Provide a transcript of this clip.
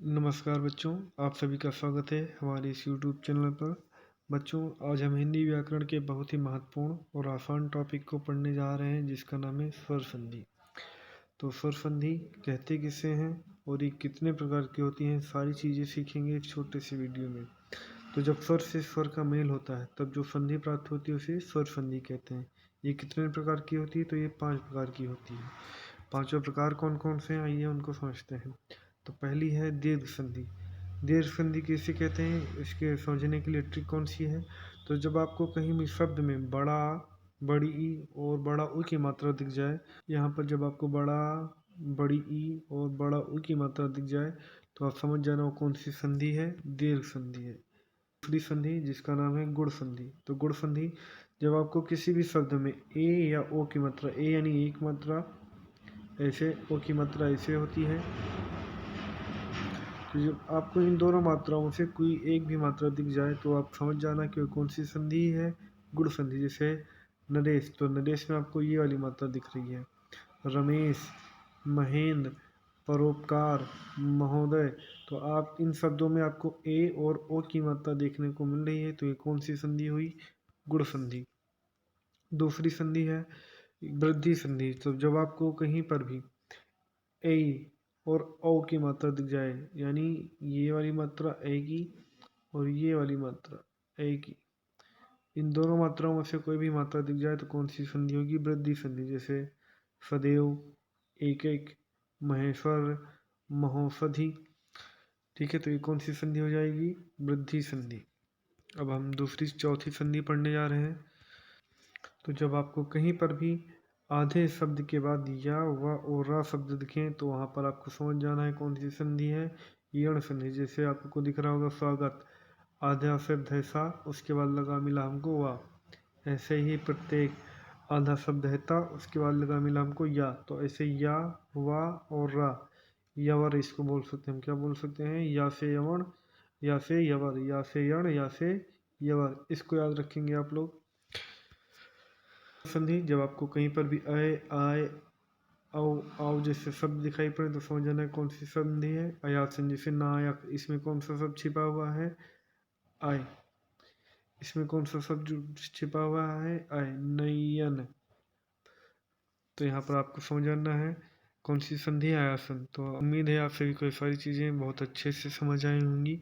नमस्कार बच्चों, आप सभी का स्वागत है हमारे इस YouTube चैनल पर। बच्चों, आज हम हिंदी व्याकरण के बहुत ही महत्वपूर्ण और आसान टॉपिक को पढ़ने जा रहे हैं जिसका नाम है स्वर संधि। तो स्वर संधि कहते किसे हैं और ये कितने प्रकार की होती हैं, सारी चीज़ें सीखेंगे एक छोटे से वीडियो में। तो जब स्वर से स्वर का मेल होता है तब जो संधि प्राप्त होती है उसे स्वर संधि कहते हैं। ये कितने प्रकार की होती है? तो ये 5 प्रकार की होती है। पांचों प्रकार कौन कौन से हैं, आइए उनको समझते हैं। तो पहली है दीर्घ संधि। दीर्घ संधि किसे कहते हैं, इसके समझने के लिए ट्रिक कौन सी है? तो जब आपको कहीं भी शब्द में बड़ा, बड़ी ई और बड़ा उ की मात्रा दिख जाए, यहाँ पर जब आपको बड़ा, बड़ी ई और बड़ा उ की मात्रा दिख जाए तो आप समझ जाना वो कौन सी संधि है, दीर्घ संधि है। दूसरी संधि जिसका नाम है गुण संधि। तो गुण संधि जब आपको किसी भी शब्द में ए या ओ की मात्रा, ए यानी एक मात्रा, ऐसे ओ की मात्रा ऐसे होती है, तो जब आपको इन दोनों मात्राओं से कोई एक भी मात्रा दिख जाए तो आप समझ जाना कि वो कौन सी संधि है, गुण संधि। जैसे नरेश, तो नरेश में आपको ये वाली मात्रा दिख रही है। रमेश, महेंद्र, परोपकार, महोदय, तो आप इन शब्दों में आपको ए और ओ की मात्रा देखने को मिल रही है, तो ये कौन सी संधि हुई, गुण संधि। दूसरी संधि है वृद्धि संधि। तो जब आपको कहीं पर भी ए और ओ की मात्रा दिख जाए, यानी ये वाली मात्रा ए की और ये वाली मात्रा ए की, इन दोनों मात्राओं में से कोई भी मात्रा दिख जाए तो कौन सी संधि होगी, वृद्धि संधि। जैसे सदैव, एक एक, महेश्वर, महोषधि। ठीक है, तो ये कौन सी संधि हो जाएगी, वृद्धि संधि। अब हम दूसरी चौथी संधि पढ़ने जा रहे हैं। तो जब आपको कहीं पर भी आधे शब्द के बाद या व और रा शब्द दिखें तो वहाँ पर आपको समझ जाना है कौन सी संधि है, यण संधि। जैसे आपको दिख रहा होगा स्वागत, आधा शब्द है सा, उसके बाद लगा मिला हमको वा। ऐसे ही प्रत्येक आधा शब्द है ता, उसके बाद लगा मिला हमको या। तो ऐसे या, वा और रा, यवर इसको बोल सकते हैं। हम क्या बोल सकते हैं, या से यवण, या से यवर, या से यण, या से यवर। इसको याद रखेंगे आप लोग। संधि जब आपको कहीं पर भी अय, आय, औ, आओ जैसे शब्द दिखाई पड़े तो समझ जाना है कौन सी संधि है, अयात संधि। जैसे नायक, इसमें कौन सा शब्द छिपा हुआ है, आय। इसमें कौन सा शब्द छिपा हुआ है, आय। नयन, तो यहाँ पर आपको समझ जाना है कौन सी संधि है, आयासन। तो उम्मीद है आप सभी को ये सारी चीज़ें बहुत अच्छे से समझ आई होंगी।